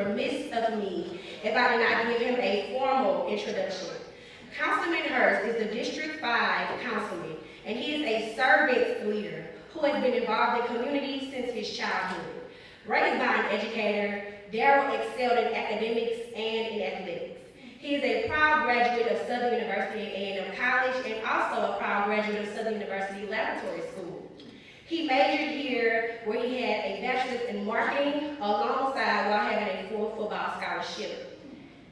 remiss of me if I did not give him a formal introduction. Councilman Hurst is the District 5 Councilman, and he is a servant leader who has been involved in community since his childhood. Raised by an educator, Darryl excelled in academics and in athletics. He is a proud graduate of Southern University A&M College and also a proud graduate of Southern University Laboratory School. He majored here where he had a bachelor's in marketing alongside while having a full football scholarship.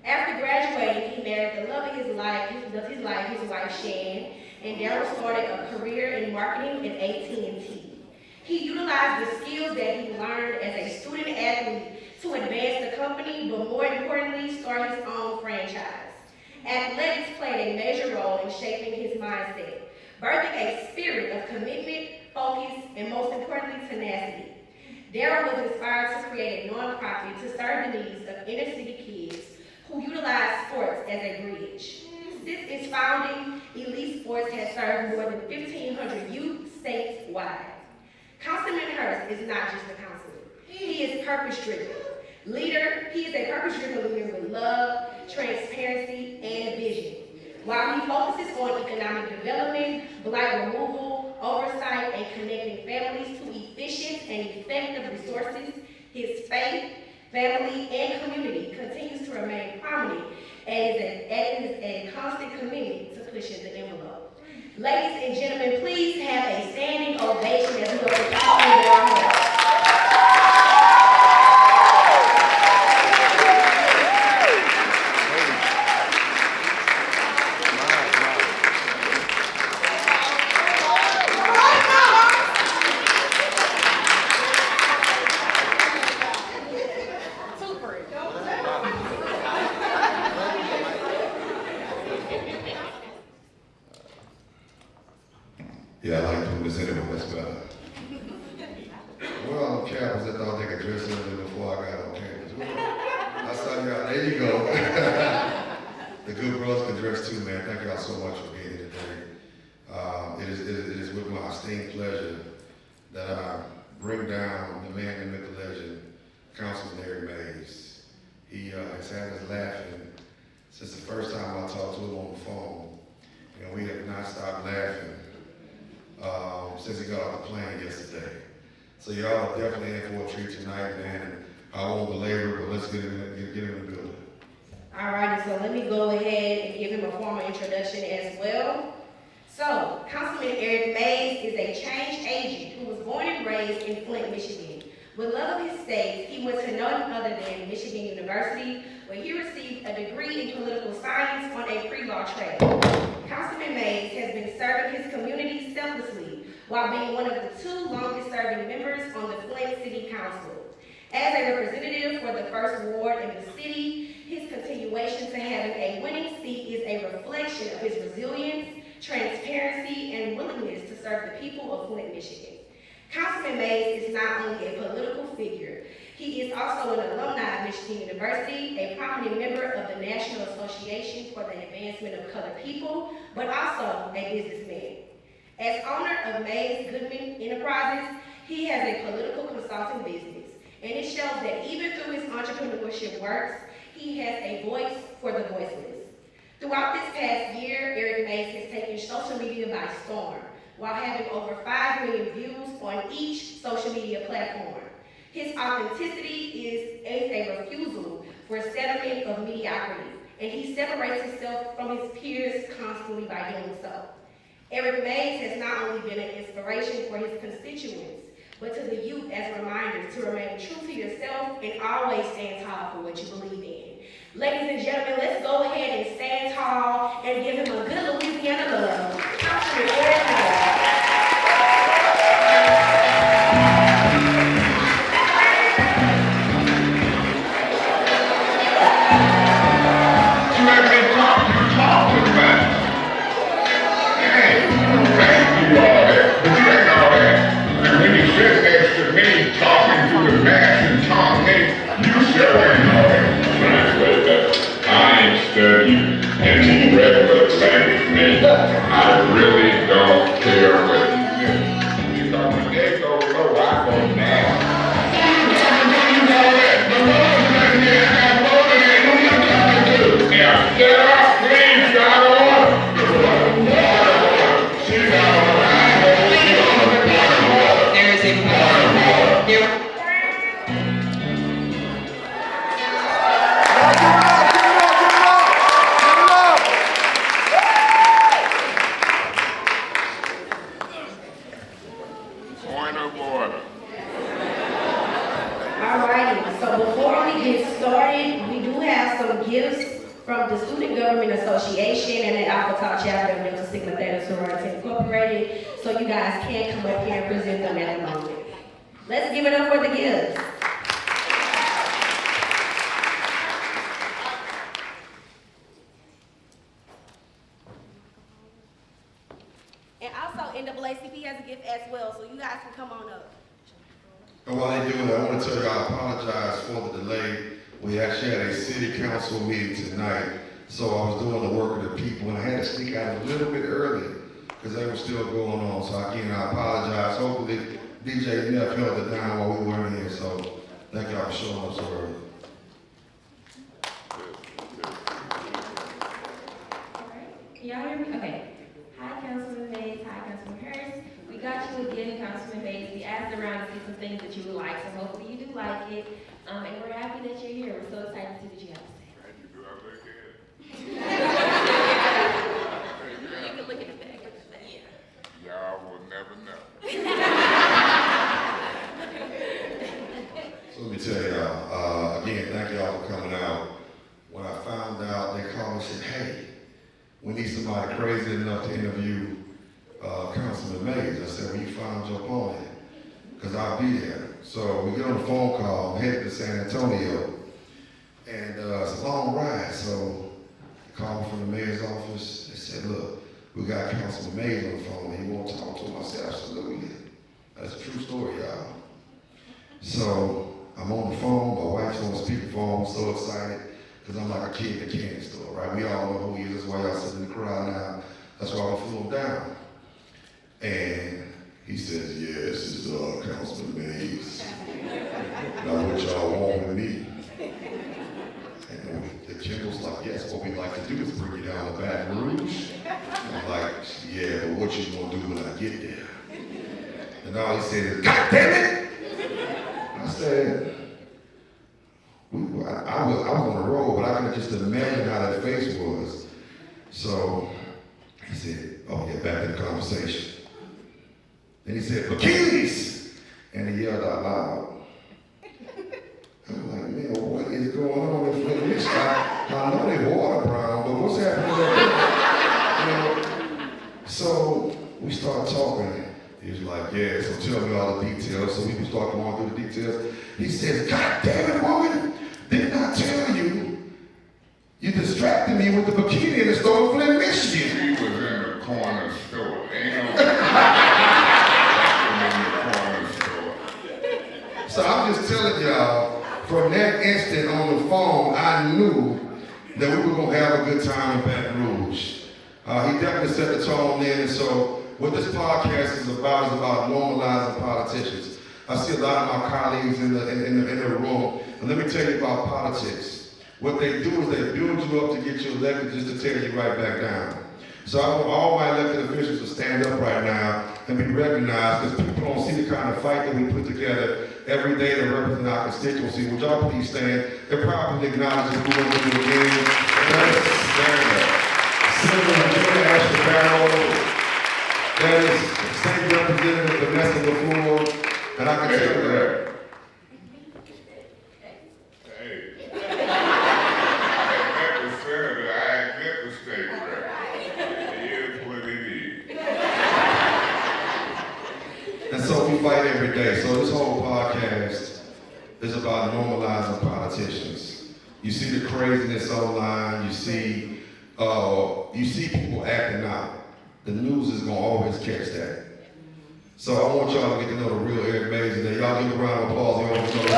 After graduating, he married the love of his life, his wife Shan, and Darryl started a career in marketing at AT&T. He utilized the skills that he learned as a student athlete to advance the company, but more importantly, start his own franchise. Athletics played a major role in shaping his mindset, birthing a spirit of commitment, focus, and most importantly, tenacity. Darryl was inspired to create a nonprofit to serve the needs of inner city kids who utilize sports as a bridge. Since its founding, Elite Sports has served more than 1,500 youth statewide. Councilman Hurst is not just a councilman. He is purpose-driven. He is a purpose-driven leader with love, transparency, and vision. While he focuses on economic development, blight removal, oversight, and connecting families to efficient and effective resources, his faith, family, and community continues to remain prominent and is a constant commitment to pushing the envelope. Ladies and gentlemen, please have a standing ovation as we welcome Councilman Darryl. Yeah, I like doing this anyway, that's better. Well, on campus, I thought they could dress up before I got on campus. Well, I saw y'all, there you go. The good brothers can dress too, man. Thank y'all so much for being here today. It is with my esteemed pleasure that I bring down the man and myth, the legend, Councilman Darryl Mays. He has had us laughing since the first time I talked to him on the phone, and we have not stopped laughing since he got off the plane yesterday. So y'all are definitely in for a treat tonight, man. And I won't belabor, but let's get him in the building. All righty, so let me go ahead and give him a formal introduction as well. So, Councilman Darryl Mays is a change agent who was born and raised in Flint, Michigan. With love of his state, he went to none other than Michigan University, where he received a degree in political science on a pre-law track. Councilman Mays has been serving his community selflessly while being one of the 2 longest-serving members on the Flint City Council. As a representative for the 1st Ward in the city, his continuation to having a winning seat is a reflection of his resilience, transparency, and willingness to serve the people of Flint, Michigan. Councilman Mays is not only a political figure, he is also an alumni of Michigan University, a prominent member of the National Association for the Advancement of Colored People, but also a businessman. As owner of Mays Goodman Enterprises, he has a political consulting business, and it shows that even through his entrepreneurship works, he has a voice for the voiceless. Throughout this past year, Darryl Mays has taken social media by storm, while having over 5 million views on each social media platform. His authenticity is a refusal for settlement of mediocrity, and he separates himself from his peers constantly by doing so. Darryl Mays has not only been an inspiration for his constituents, but to the youth as a reminder to remain true to yourself and always stand tall for what you believe in. Ladies and gentlemen, let's go ahead and stand tall and give him a good Louisiana love. Councilman Darryl Mays. I ain't studying any regular language, man. I Alpha chapter of Delta Sigma Theta Sorority Incorporated, so you guys can come up here and present them at the moment. Let's give it up for the gifts. And also, NAACP has a gift as well, so you guys can come on up. And while they do that, I want to tell you I apologize for the delay. We actually had a city council meeting tonight, so I was doing the work of the people, and I had to sneak out a little bit early because they were still going on. So again, I apologize. Hopefully, DJ Neff held it down while we weren't here. So thank y'all for showing up so early. Y'all hear me? Okay. Hi, Councilman Mays. Hi, Councilman Hurst. We got you again, Councilman Mays. We asked around to see some things that you would like, so hopefully you do like it. And we're happy that you're here. We're so excited to see what you have to say. Thank you. Do I look good? You can look at the back. Y'all will never know. So let me tell y'all, again, thank y'all for coming out. When I found out, they called me and said, hey, we need somebody crazy enough to interview Councilman Mays. I said, well, you found your opponent, because I'll be there. So we get on the phone call, I'm headed to San Antonio, and it's a long ride. So they called me from the mayor's office. They said, look, we got Councilman Mays on the phone, and he won't talk to him. I said, absolutely. That's a true story, y'all. So I'm on the phone, my wife's on the speakerphone, I'm so excited, because I'm like a kid in a candy store, right? We all know who he is, that's why y'all sitting in the crowd now. That's why we flew him down. And he says, yeah, this is Councilman Mays. Now what y'all want with me? And the Kendall's like, yes, what we'd like to do is bring you down to Baton Rouge. I'm like, yeah, but what you gonna do when I get there? And all he said is, God damn it! I said, I was on the road, but I could just imagine how that face was. So he said, oh yeah, back to the conversation. Then he said, bikinis! And he yelled out loud. I'm like, man, what is going on in Flint, Michigan? I know they water brown, but what's happening there? So we started talking. He was like, yeah, so tell me all the details. So we can start going through the details. He says, God damn it, woman, didn't I tell you? You distracted me with the bikini in the store in Flint, Michigan. He was in the corner store. Ain't no in the corner store. So I'm just telling y'all, from that instant on the phone, I knew that we were going to have a good time in Baton Rouge. He definitely set the tone then, and so what this podcast is about normalizing politicians. I see a lot of my colleagues in the room, and let me tell you about politics. What they do is they build you up to get you elected just to tear you right back down. So I want all my elected officials to stand up right now and be recognized, because people don't see the kind of fight that we put together every day to represent our constituency. Would y'all please stand and properly acknowledge who we're going to do again? Let's stand up. Senator Ashley Darryl. That is State Representative Vanessa before, and I can tell you that. Hey. At the senator, I get the state rep. It is what it is. And so we fight every day. So this whole podcast is about normalizing politicians. You see the craziness online. You see people acting out. The news is gonna always catch that. So I want y'all to get to know the real Eric Mays today. Y'all give a round of applause. You all know the real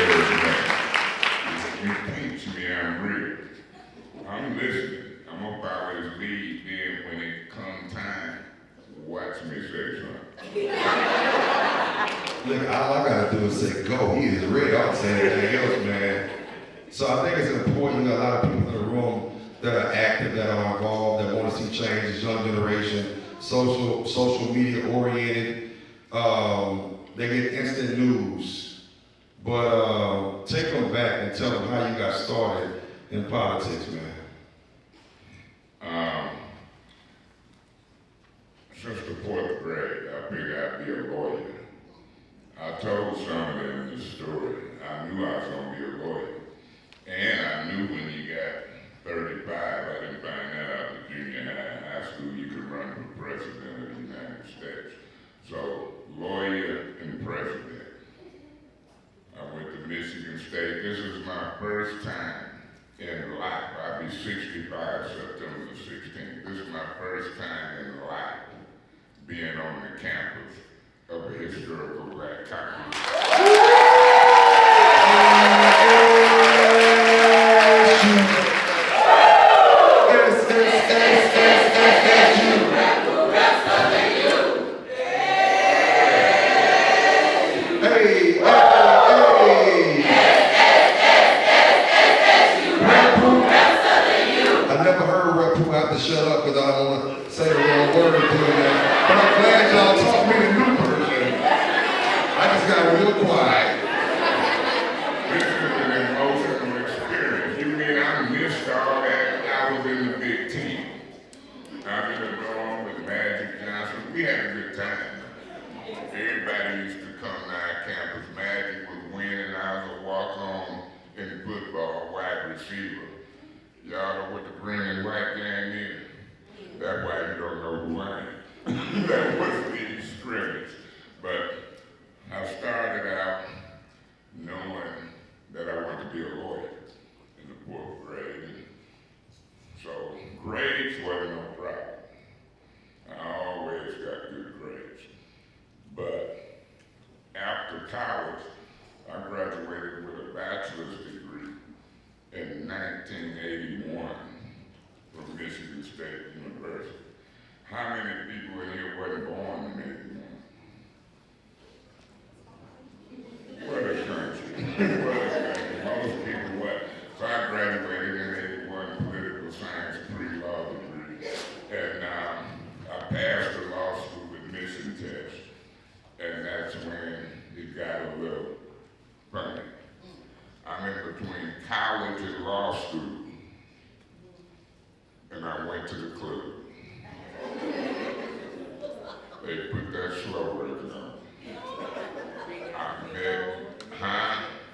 Eric Mays. You teach me I'm real. I'm listening. I'm gonna always lead. Then when it comes time, watch me say something. Look, all I gotta do is say go. He is ready. I don't say anything else, man. So I think it's important that a lot of people in the room that are active, that are involved, that want to see change, this young generation, social media oriented. They get instant news. But take them back and tell them how you got started in politics, man. Since the 4th grade, I figured I'd be a lawyer. I told some of them the story. I knew I was gonna be a lawyer. And I knew when you got 35, I didn't is my first time in life. I'll be 65 September the 16th. This is my first time in life being on the campus of a historical black college. I never heard rap people have to shut up because I don't want to say the wrong word doing that. But I'm glad y'all taught me the new version. I just got real quiet. This is an emotional experience. You mean I missed all that? I was in the Big Ten. I've been along with Magic Johnson. We had a good time. Everybody used to come to our campus. Magic was winning. I was a walk-on in football, wide receiver. Y'all know what the green and white gang is? That's why you don't know who I am. That was the scrimmage. But I started out knowing that I wanted to be a lawyer in the 4th grade. And so grades wasn't no problem. I always got good grades. But after college, I graduated with a bachelor's degree in 1981 from Michigan State University. How many people in here wasn't born in 81? What a country. What a country. Most people what? So I graduated in 81, political science, pre-law degree. And I passed the law school admission test. And that's when it got a little funny. I'm in between college and law school, and I went to the club. They put that slow record on. I met,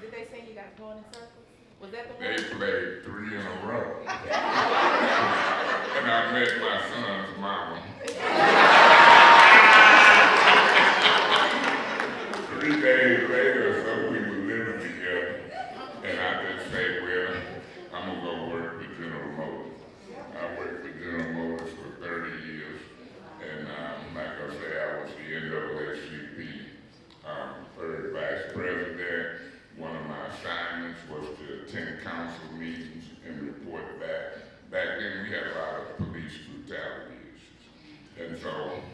Did they say you got going in circles? Was that the one? They played 3 in a row. And I met my son's mama. 3 days later, so we were living together. And I just say, well, I'm gonna go work for General Motors. I worked for General Motors for 30 years. And like I say, I was the NAACP third vice president. One of my assignments was to attend council meetings and report back. Back then, we had a lot of police brutality issues. And so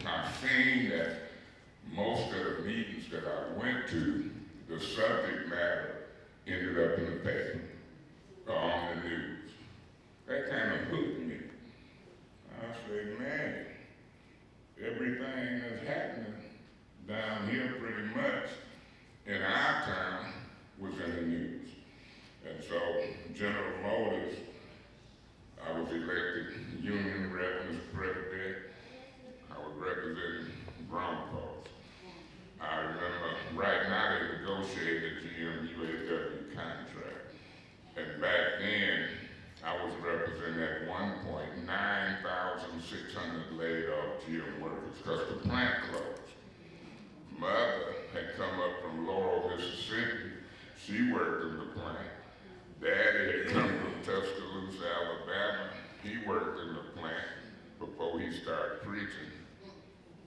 I've seen that most of the meetings that I went to, the subject matter ended up in the paper or on the news. That kind of hooked me. I said, man, everything that's happening down here pretty much in our town was in the news. And so General Motors, I was elected union rep, Mr. President. I was representing Broncos. I remember right now they negotiated the GM UAW contract. And back then, I was representing at one point 9,600 laid off GM workers because the plant closed. Mother had come up from Laurel, Mississippi. She worked in the plant. Daddy had come from Tuscaloosa, Alabama. He worked in the plant before he started preaching.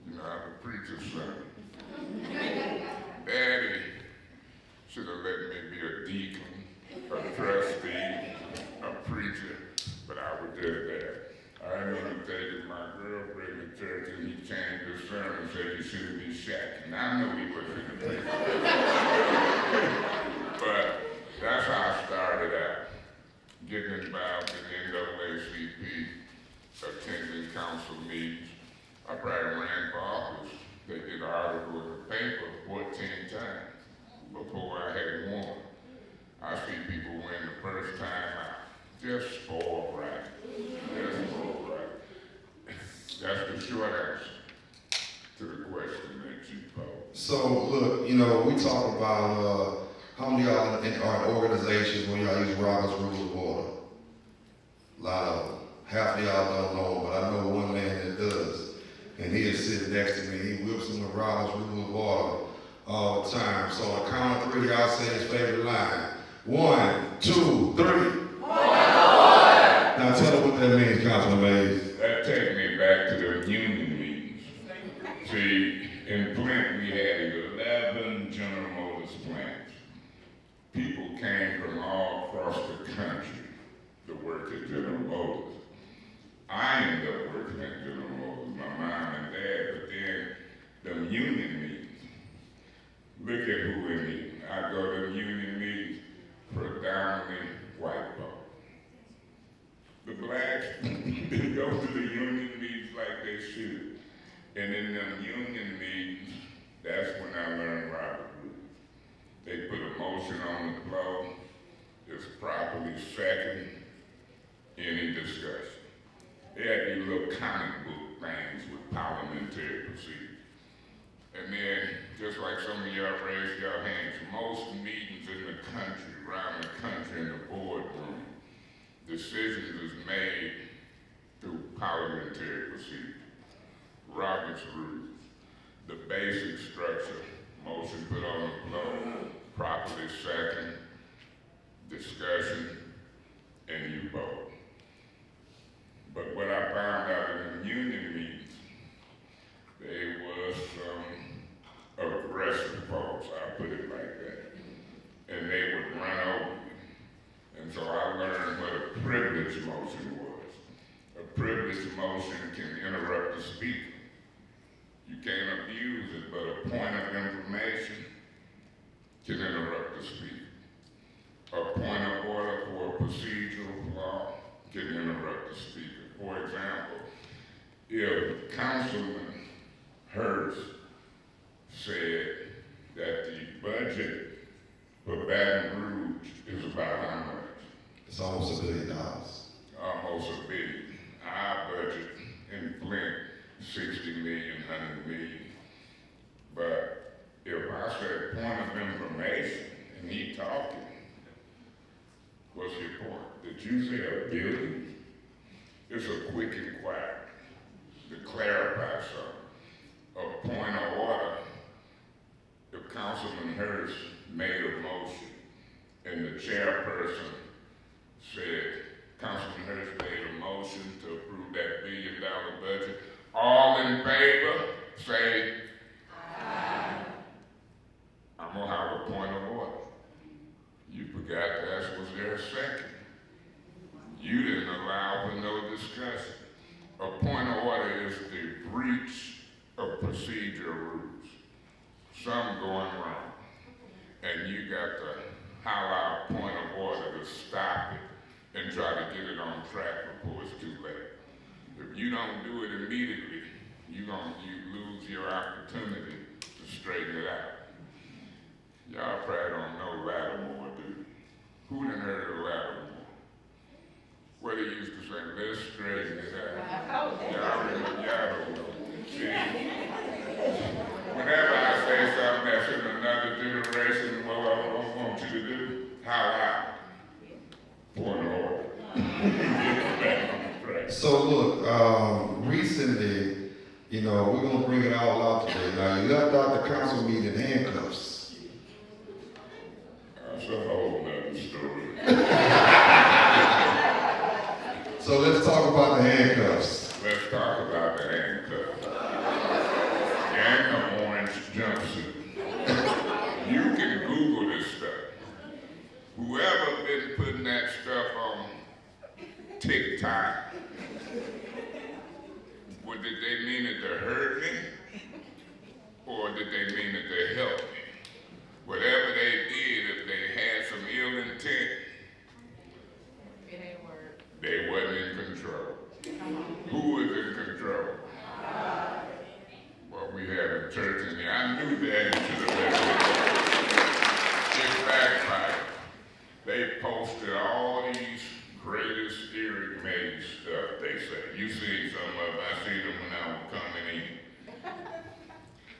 You know, I'm a preacher's son. Daddy should have let me be a deacon, a trustee, a preacher, but I was just there. I remember taking my girlfriend to church and he changed his sermon and said you shouldn't be shacking. I knew he wasn't going to take it. But that's how I started out, getting involved in the NAACP, attending council meetings. I probably ran for office. They did an article in the paper 14 times before I had won. I see people win the first time out. Just spoiled right. Just spoiled right. That's the short answer to the question that you posed. So, look, you know, we talk about how many of y'all are in organizations when y'all use Robert's Rules of Order? A lot of them. Half of y'all don't know, but I know one man that does. And he is sitting next to me. He whips them with Robert's Rules of Order all the time. So on the count of 3, y'all say his favorite line. 1, 2, 3. Now tell her what that means, Councilman Mays. That takes me back to the union meetings. See, in Flint, we had 11 General Motors plants. People came from all across the country to work at General Motors. I ended up working at General Motors, my mom and dad, but then them union meetings. Look at who in meetings. I go to union meetings, predominantly white folks. The blacks didn't go to the union meetings like they should. And in them union meetings, that's when I learned Robert Rouge. They put a motion on the floor, it's properly second, any discussion. They had these little comic book things with parliamentary procedures. And then, just like some of y'all raised your hands, most meetings in the country, around the country in the boardroom, decisions is made through parliamentary procedure. Robert's rules, the basic structure, motion put on the floor, properly second, discussion, and you vote. But what I found out in the union meetings, there was some aggressive folks, I put it like that, and they would run over you. And so I learned what a privilege motion was. A privilege motion can interrupt the speaker. You can't abuse it, but a point of information can interrupt the speaker. A point of order for a procedural flaw can interrupt the speaker. For example, if Councilman Hurst said that the budget for Baton Rouge is about how much? It's almost $1 billion. Almost $1 billion. Our budget in Flint, 60 million, 100 million. But if I said point of information and he talking, what's your point? Did you say $1 billion? It's a quick inquiry to clarify something. A point of order, if Councilman Hurst made a motion and the chairperson said, Councilman Hurst made a motion to approve that $1 billion budget, all in favor, say aye. I'm gonna have a point of order. You forgot to ask, was there a second? You didn't allow for no discussion. A point of order is the breach of procedure rules. Something going wrong. And you got to holler out a point of order to stop it and try to get it on track before it's too late. If you don't do it immediately, you lose your opportunity to straighten it out. Y'all probably don't know Lattimore, do you? Who done heard of Lattimore? What he used to say, let's straighten it out. Y'all don't know. See, whenever I say something that's in another generation, what I want you to do, holler out. Point of order. So look, recently, we're gonna bring it all out today. Now, you left out the council meeting in handcuffs. That's a whole nother story. So let's talk about the handcuffs. Let's talk about the handcuffs. And the orange jumpsuit. You can Google this stuff. Whoever been putting that stuff on TikTok, did they mean it to hurt me? Or did they mean it to help me? Whatever they did, if they had some ill intent, It ain't work. they wasn't in control. Who is in control? Well, we had a church in here. I knew that into the It backfired. They posted all these greatest Eric made stuff, they say. You seen some of them, I seen them when I was coming in.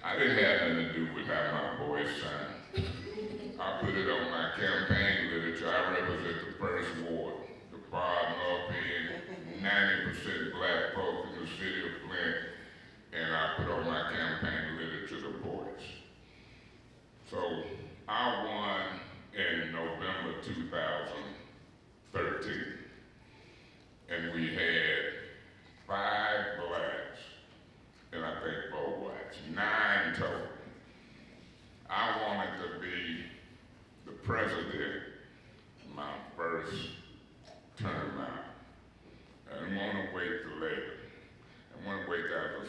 I didn't have nothing to do with how my voice sounded.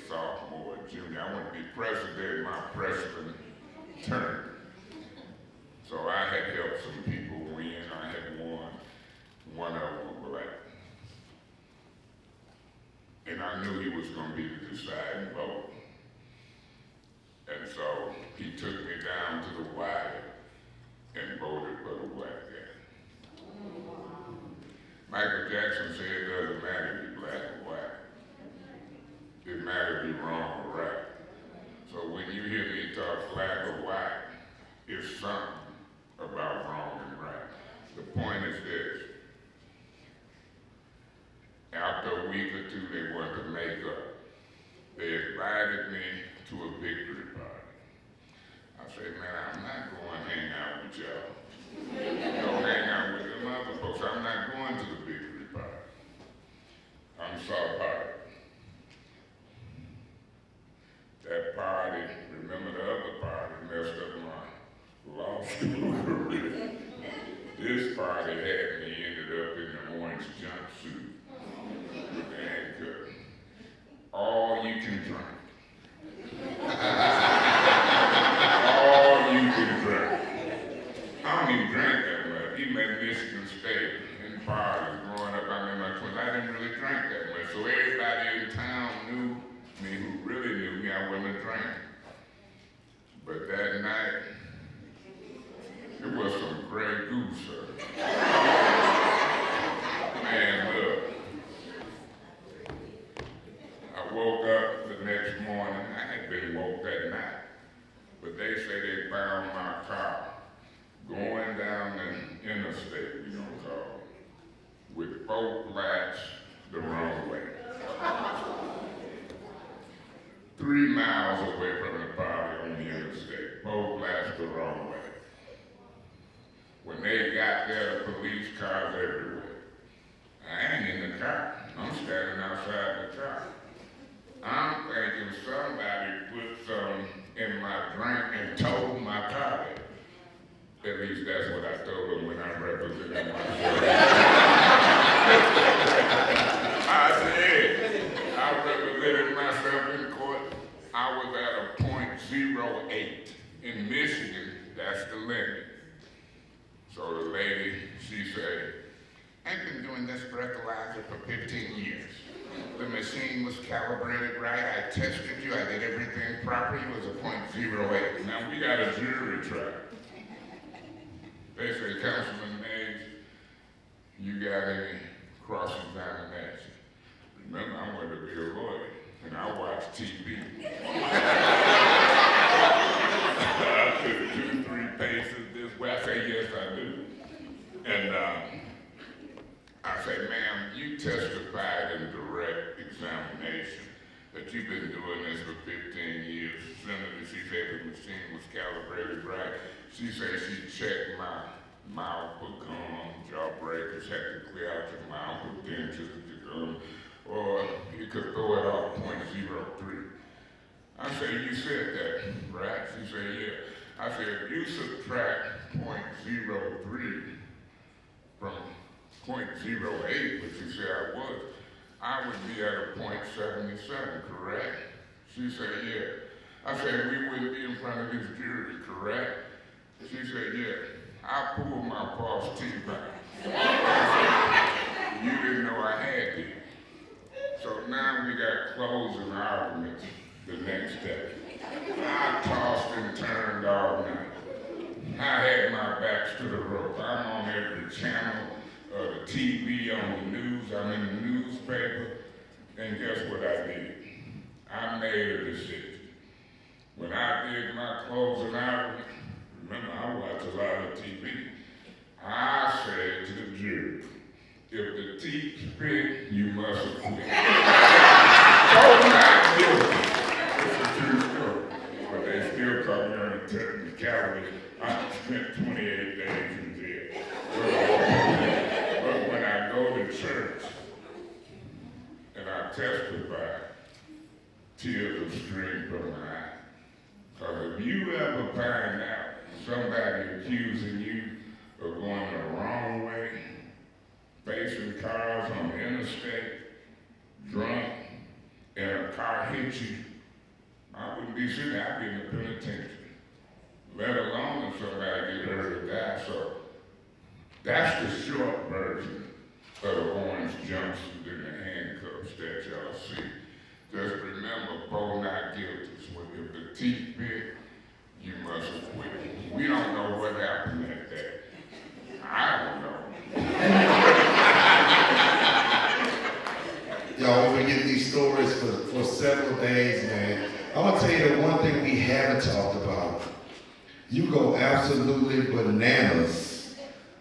sophomore or junior. I want to be president my freshman term. So I had helped some people win. I had won. One of them was black. And I knew he was going to be the deciding vote. And so he took me down to the wire and voted for the black guy. Michael Jackson said it doesn't matter if you're black or white. It matters if you're wrong or right. So when you hear me talk black or white, it's something about wrong and right. The point is this. After a week or two, they wanted to make up. They invited me to a victory party. I said, man, I'm not going to hang out with y'all. Go hang out with them other folks. I'm not going to the victory party. I'm sorry. That party, remember the other party, messed up my law school career. This party had me ended up in an orange jumpsuit. And all you can drink. All you can drink. I don't even drink that much. Even at Michigan State, in parties, growing up, I mean, my twins, I didn't really drink that much. So everybody in town knew me, who really knew me, I wasn't a drinker. But that night, it was some Grey Goose, sir. Man, look. I woke up the next morning. I had been woke that night. But they say they found my car going down the interstate, we gonna call it, with 4 flats the wrong way. 3 miles away from the party on the interstate, 4 flats the wrong way. When they got there, the police cars everywhere. I ain't in the car. I'm standing outside the car. I'm thinking somebody put some in my drink and towed my car there. At least that's what I told them when I represented myself. I said, I represented myself in court. I was at a .08. In Michigan, that's the limit. So the lady, she said, I've been doing this breathalyzer for 15 years. The machine was calibrated right. I tested you. I did everything proper. It was a .08. Now we got a jury trial. They say, Councilman Mays, you got any cross-examination? Remember, I wanted to be a lawyer, and I watch TV. I took 2-3 paces this way. I say, yes, I do. And I say, ma'am, you testified in direct examination that you've been doing this for 15 years. Senator, she said the machine was calibrated right. She said she checked my mouth for gum, jawbreakers, had to clear out your mouth with dentures to gum, or you could throw it off .03. I said, you said that, right? She said, yeah. I said, if you subtract .03 from .08, which you said I was, I would be at a .77, correct? She said, yeah. I said, we wouldn't be in front of this jury, correct? She said, yeah. I pulled my false teeth out. You didn't know I had these. So now we got closing arguments the next day. I tossed and turned all night. I had my backs to the rope. I'm on every channel, the TV, on the news, I'm in the newspaper, and guess what I did? I made a decision. When I did my closing argument, remember I watch a lot of TV, I said to the jury, if the teeth fit, you must acquit. So not guilty. It's a true story. But they still caught me on a technicality. I spent 28 days in jail. But when I go to church and I testify, tears will stream from my eyes. Because if you ever find out somebody accusing you of going the wrong way, facing cars on the interstate, drunk, and a car hit you, I wouldn't be sitting there, I'd be in the penitentiary. Let alone if somebody get hurt or die. So that's the short version of the orange jumpsuit and the handcuffs that y'all see. Just remember, both not guilty. So if the teeth bit, you must have quit. We don't know what happened at that. I don't know. Y'all, we've been getting these stories for several days, man. I'm gonna tell you the one thing we haven't talked about. You go absolutely bananas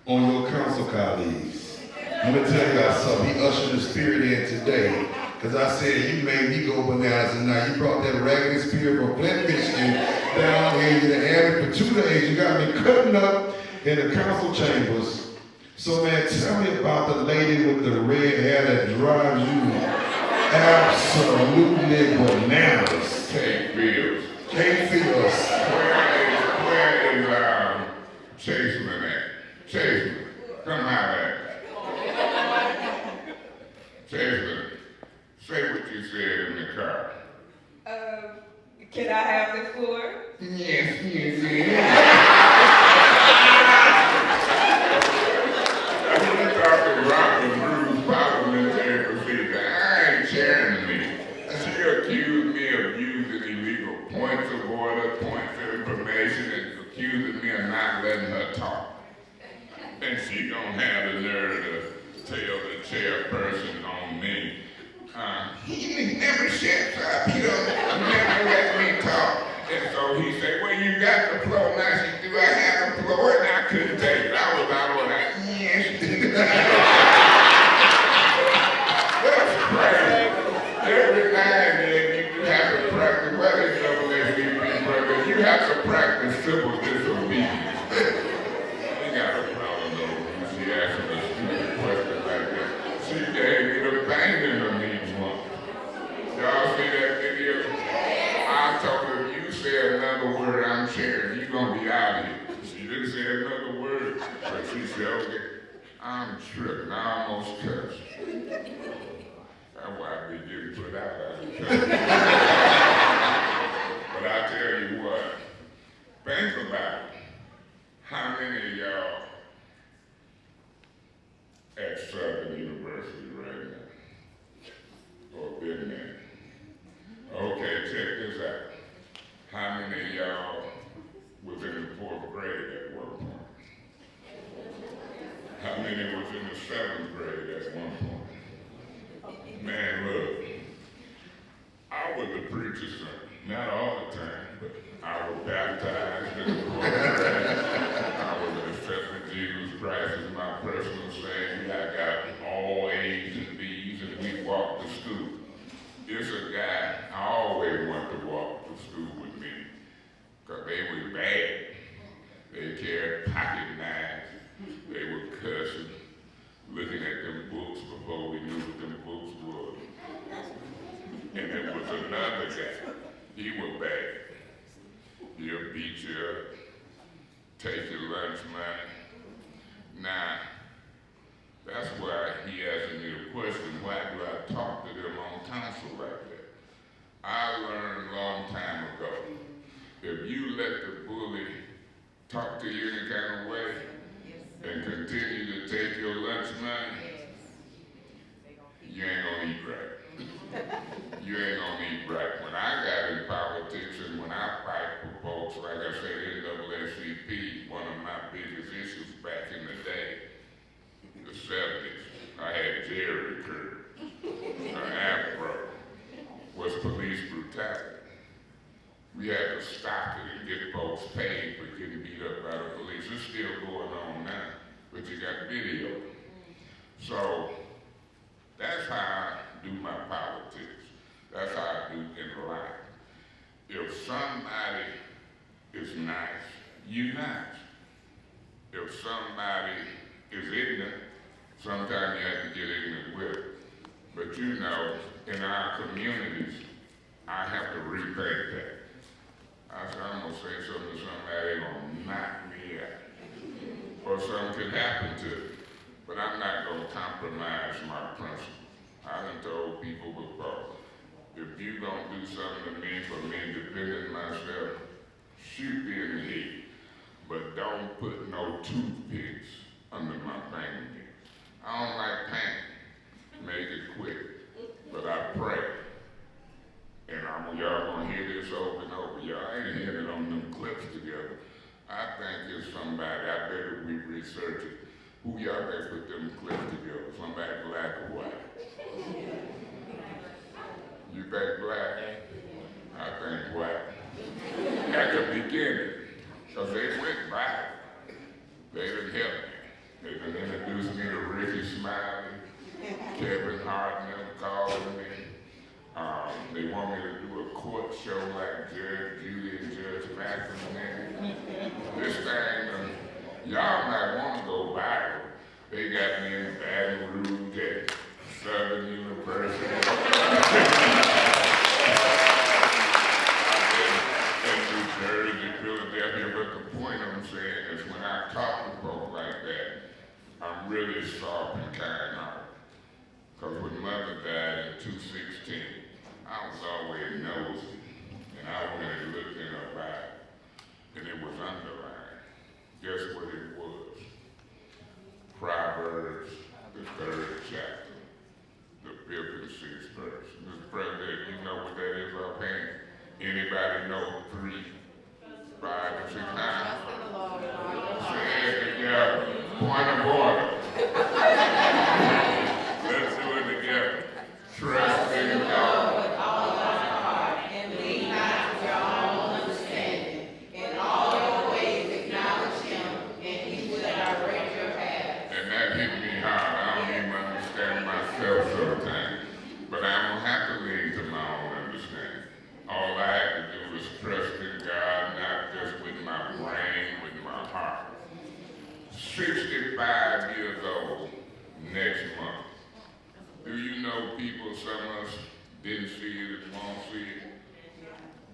on your council colleagues. I'm gonna tell y'all something. He ushered the spirit in today. Because I said, you made me go bananas, and now you brought that raggedy spirit from Flint, Michigan down here. You done added for 2 days. You got me cutting up in the council chambers. So, man, tell me about the lady with the red hair that drives you absolutely bananas. Kate Fields. Kate Fields. Where is Chaseman at? Chaseman, come out at Chaseman. Say what you said in the car. Can I have the floor? Yes, you did. I'm talking Robert Rouge parliamentary procedure. I ain't sharing me. She accused me of using illegal points of order, points of information, and accusing me of not letting her talk. And she gonna have the nerve to tell the chairperson on me. He never shuts up. He don't never let me talk. And so he said, well, you got the floor. Now she do I have the floor? And I couldn't take it. I was out on that. Yes. That's crazy. Every now and then you have to practice, well, it's WSDP, brother. You have to practice civil disobedience. We got a problem though when she asked me a stupid question like that. She gave me the bang in the knee. Y'all see that video? I told her, if you say another word, I'm sharing. You gonna be out of here. She didn't say another word, but she said, okay, I'm tripping. I almost cussed. That's why I be getting put out as a cuss. But I tell you what, think about it. How many of y'all at Southern University right now? Or been there? Okay, check this out. How many of y'all was in the 4th grade at one point? How many was in the 7th grade at one point? Man, look, I was a preacher's son. Not all the time, but I was baptized in the 4th grade. I was accepting Jesus Christ as my personal Savior. I got all A's and B's, and we walked to school. It's a guy I always wanted to walk to school with me, because they were bad. They carried pocket knives. They were cussing, looking at them books before we knew what them books were. And there was another guy. He was bad. He'll beat you up, take your lunch money. Now, that's why he asked me the question, why do I talk to them on council like that? I learned a long time ago, if you let the bully talk to you any kind of way and continue to take your lunch money, you ain't gonna eat right. You ain't gonna eat right. When I got in politics and when I fight for folks, like I said, NAACP, one of my biggest issues back in the day, the 70s, I had Jerry curl, an afro, was police brutality. We had to stop it and get folks paid for getting beat up by the police. It's still going on now, but you got video. So that's how I do my politics. That's how I do in life. If somebody is nice, you nice. If somebody is ignorant, sometimes you have to get ignorant with it. But you know, in our communities, I have to rethink that. I said, I'm gonna say something to somebody gonna knock me out. Or something could happen to me. But I'm not gonna compromise my principles. I done told people before, if you gonna do something to me for me defending myself, shoot me in the head. But don't put no toothpicks under my fingernails. I don't like pain. Make it quick. But I pray. And y'all gonna hear this over and over. Y'all ain't hearing it on them clips together. I think it's somebody, I bet if we research it, who y'all think put them clips together? Somebody black or white? You think black? I think white. At the beginning, because they went by. They didn't help me. They done introduced me to Ricky Smiley, Kevin Hart, and them calling me. They want me to do a court show like Judge Judy and Judge Mathis. This thing, y'all might want to go viral. They got me in Baton Rouge at Southern University. In New Jersey, Philadelphia, but the point I'm saying is when I talk to folks like that, I'm really soft and kind-hearted. Because when Mother died in 2016, I was always nosy, and I went and looked in her Bible, and it was underlined. Guess what it was? Proverbs, the 3rd chapter, the 5th and 6th verse. Mr. President, you know what that is offhand? Anybody know 3, 5, and 6, 9? Say it together. Point of order. Let's do it together. Trust in God. Sometimes, but I don't have to lean to my own understanding. All I have to do is trust in God, not just with my brain, with my heart. 65 years old next month. Do you know people, some of us didn't see it and won't see it?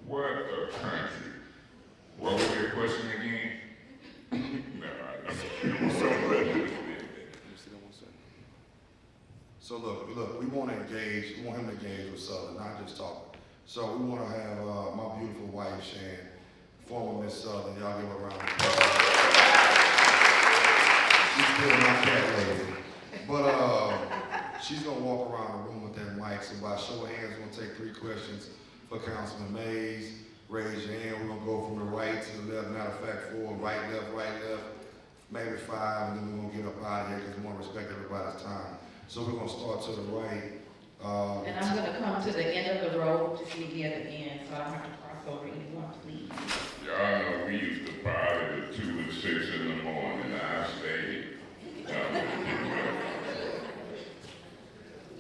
What a country. What was your question again? No, I don't. So much. So look, we want to engage, we want him to engage with Southern, not just talking. So we want to have my beautiful wife, Shan, former Miss Southern, y'all give her a round of applause. She's still my cat lady. But she's going to walk around the room with that mic, so by show of hands, we're going to take 3 questions for Councilman Mays. Raise your hand, we're going to go from the right to the left, matter of fact, 4, right, left, maybe 5, and then we're going to get up out of here because we want to respect everybody's time. So we're going to start to the right. And I'm going to come to the end of the road to see me at the end, so I don't have to cross over anyone, please. Y'all know we used to party at 2 and 6 in the morning. I stayed.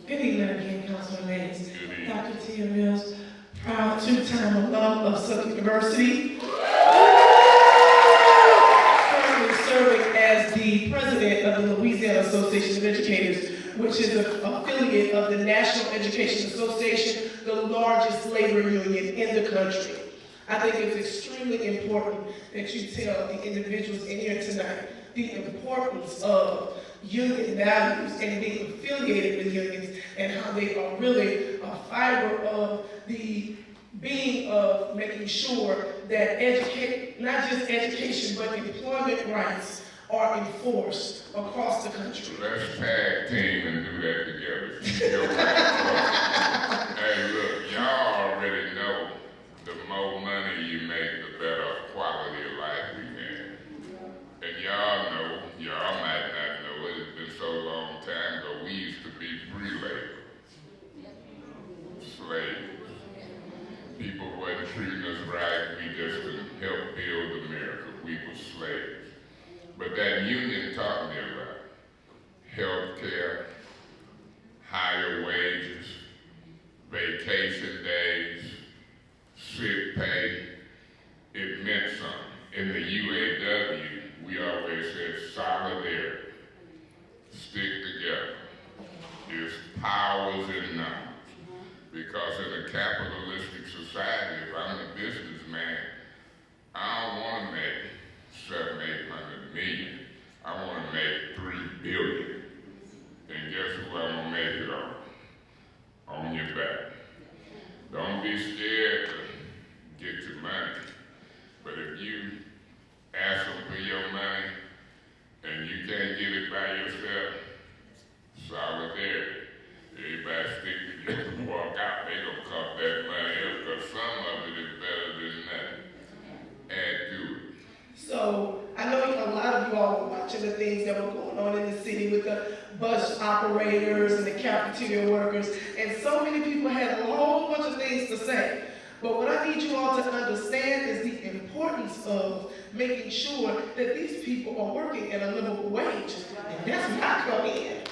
Good evening again, Councilman Mays. Good evening. Dr. Tia Mills, proud 2-time alum of Southern University. Currently serving as the president of the Louisiana Association of Educators, which is an affiliate of the National Education Association, the largest labor union in the country. I think it's extremely important that you tell the individuals in here tonight the importance of union values and being affiliated with unions and how they are really a fiber of the being of making sure that not just education, but employment rights are enforced across the country. Let's tag team and do that together. Hey, look, y'all already know the more money you make, the better quality of life we have. And y'all might not know it, it's been so long time ago, we used to be free labor. Slaves. People wasn't treating us right, we just couldn't help build America. We were slaves. But that union taught me about health care, higher wages, vacation days, sick pay. It meant something. In the UAW, we always said solidarity, stick together. It's powers in numbers. Because in a capitalistic society, if I'm a businessman, I don't want to make 700-800 million. I want to make $3 billion. And be scared to get your money. But if you ask them for your money and you can't get it by yourself, solidarity. Everybody stick together and walk out. They gonna cut that money up because some of it is better than nothing. Add to it. So I know a lot of you all were watching the things that were going on in the city with the bus operators and the cafeteria workers, and so many people had a whole bunch of things to say. But what I need you all to understand is the importance of making sure that these people are working at a livable wage. And that's where I come in.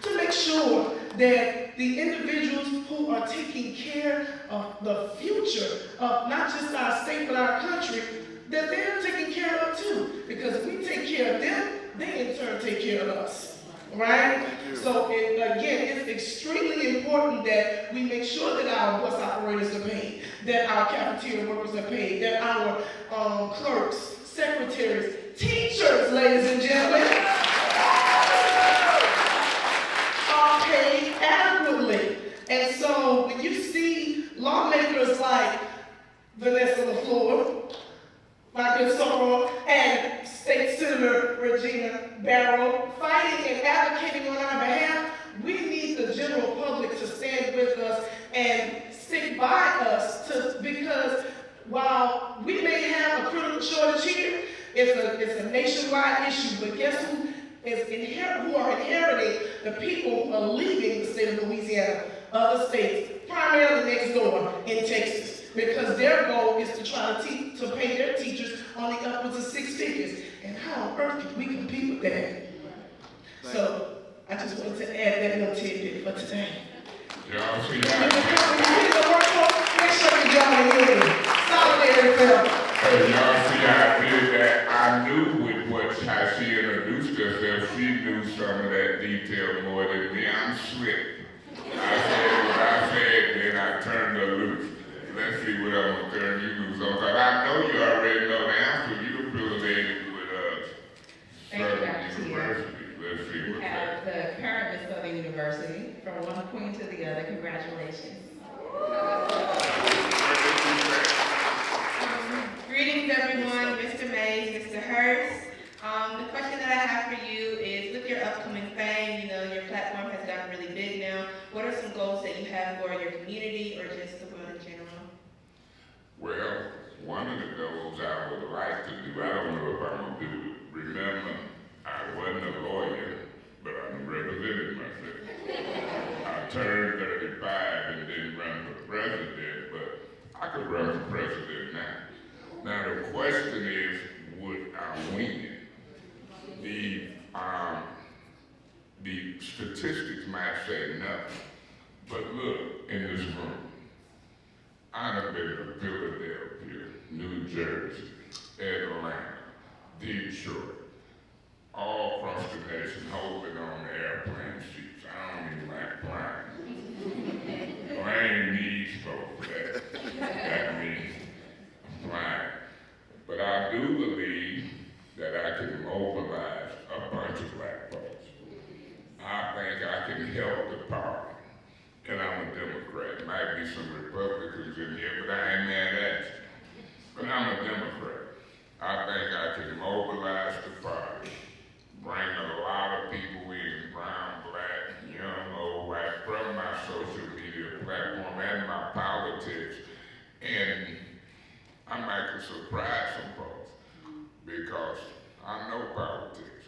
To make sure that the individuals who are taking care of the future of not just our state but our country, that they're taken care of too. Because if we take care of them, they in turn take care of us. Right? So again, it's extremely important that we make sure that our bus operators are paid, that our cafeteria workers are paid, that our clerks, secretaries, teachers, ladies and gentlemen, are paid adequately. And so when you see lawmakers like Vanessa LaFleur, my good soror, and State Senator Regina Darryl fighting and advocating on our behalf, we need the general public to stand with us and stick by us because while we may have a critical shortage here, it's a nationwide issue, but guess who are inheriting the people who are leaving the state of Louisiana, other states, primarily next door in Texas. Because their goal is to try to pay their teachers on the upwards of 6 figures. And how on earth can we compete with that? So I just wanted to add that little tidbit for today. Y'all see When how you get the workforce, make sure you join in. Solidarity film. y'all see how I did that? I knew with how she introduced herself, she knew some of that detail more than me. I'm slick. I said what I said, then I turned her loose. Let's see what I'm gonna turn you loose on. Cause I know you already know the answer. You're affiliated with Thank you, Southern Dr. University. Let's see We what's have that. the current Miss Southern University, from one queen to the other. Congratulations. Greetings, everyone. Mr. Mays, Mr. Hurst. The question that I have for you is, with your upcoming fame, your platform has gotten really big now. What are some goals that you have for your community or just the world in general? Well, one of the goals I would like to do, I don't know if I'm gonna do it. Remember, I wasn't a lawyer, but I'm representing myself. I turned 35 and didn't run for president, but I could run for president now. Now the question is, would I win? The statistics might say nothing, but look in this room. I've been to Philadelphia, New Jersey, Atlanta, Detroit, all across the nation, holding on to airplane seats. I don't even like flying. Well, I ain't need folk for that. That means flying. But I do believe that I can mobilize a bunch of black folks. I think I can help the party. And I'm a Democrat. Might be some Republicans in here, but I ain't mad at you. But I'm a Democrat. I think I can mobilize the party, bring a lot of people in, brown, black, young, old, white, from my social media platform and my politics. And I might could surprise some folks because I know politics.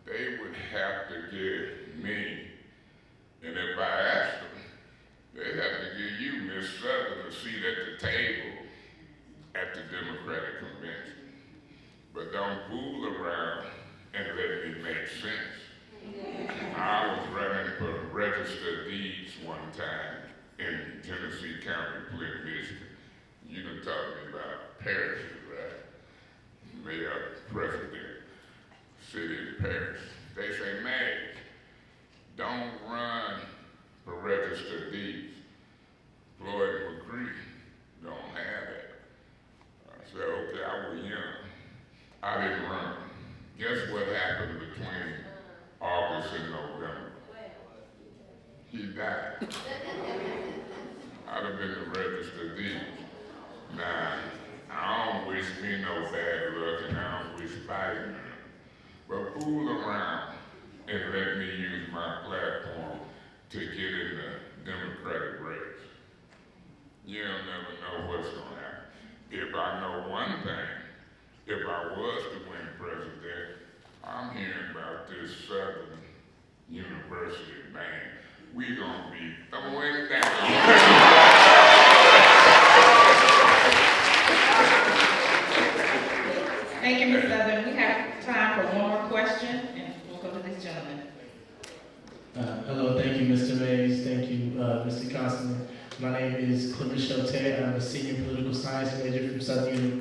They would have to give me, and if I asked them, they'd have to give you, Miss Southern, a seat at the table at the Democratic Convention. But don't fool around and let me make sense. I was running for registered deeds one time in Tennessee County, Flint, Michigan. You done talk to me about parishes, right? Mayor, president, city of Paris. They say, man, don't run for registered deeds. Floyd McCree don't have it. I said, okay, I was young. I didn't run. Guess what happened between August and November? He died. I'd have been the registered deed. fool around and let me use my platform to get in the Democratic race. You'll never know what's gonna happen. If I know one thing, if I was to win president, I'm hearing about this Southern University band. We gonna be throwing down. Thank you, Ms. Southern. We have time for one more question, and we'll go to this gentleman. Hello, thank you, Mr. Mays. Thank you, Mr. Councilman. My name is Clarissa Tate. I'm a senior political science major from Southern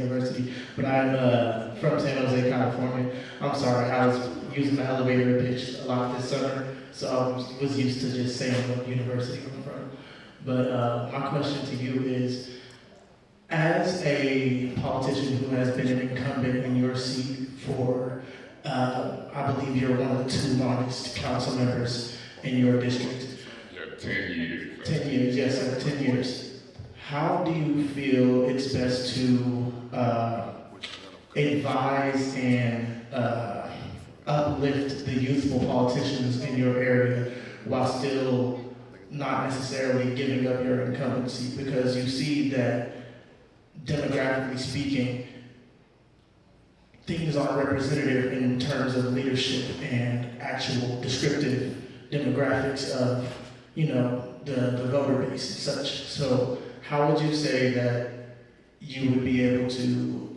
University, but I'm from San Jose, California. I'm sorry, I was using the elevator pitch a lot this summer, so I was used to just saying what university I'm from. But my question to you is, as a politician who has been an incumbent in your seat for, I believe you're one of the 2 longest council members in your district. Yeah, 10 years. 10 years, yes, sir, 10 years. How do you feel it's best to advise and uplift the youthful politicians in your area while still not necessarily giving up your incumbency? Because you see that, demographically speaking, things aren't representative in terms of leadership and actual descriptive demographics of, the voter base and such. So how would you say that you would be able to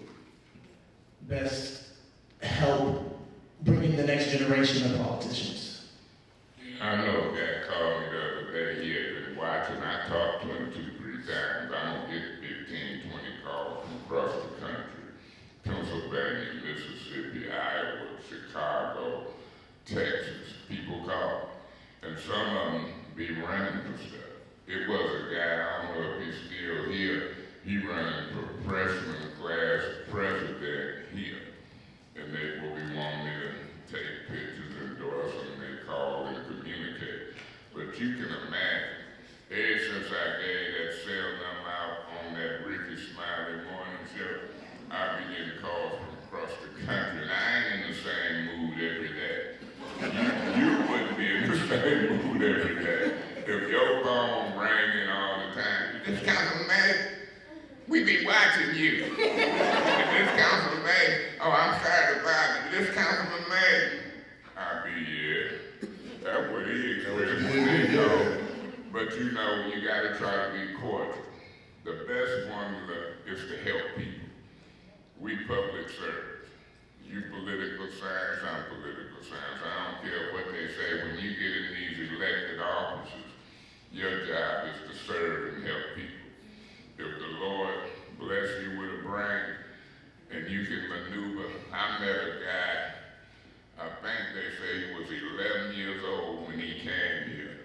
best help bring in the next generation of politicians? I know a guy called me the other day. He had been watching. I talked to him 2-3 times. I don't get 15, 20 calls from across the country. Pennsylvania, Mississippi, Iowa, Chicago, Texas. People call. And some of them be running for stuff. It was a guy, I don't know if he's still here, he running for freshman class president here. And they will be wanting me to take pictures, endorse them, they call and communicate. But you can imagine, ever since I gave that cell number out on that Ricky Smiley morning show, I've been getting calls from across the country, and I ain't in the same mood every day. You wouldn't be in the same mood every day. If your phone ringing all the time, this Councilman, we be watching you. This Councilman, oh, I'm sorry to bother you. This Councilman, I'll be here. That's what he expects. But you gotta try to be cordial. The best formula is to help people. We public servants. You political science, I'm political science. I don't care what they say. When you get in these elected offices, your job is to serve and help people. If the Lord bless you with a brain and you can maneuver, I met a guy, I think they say he was 11 years old when he came here.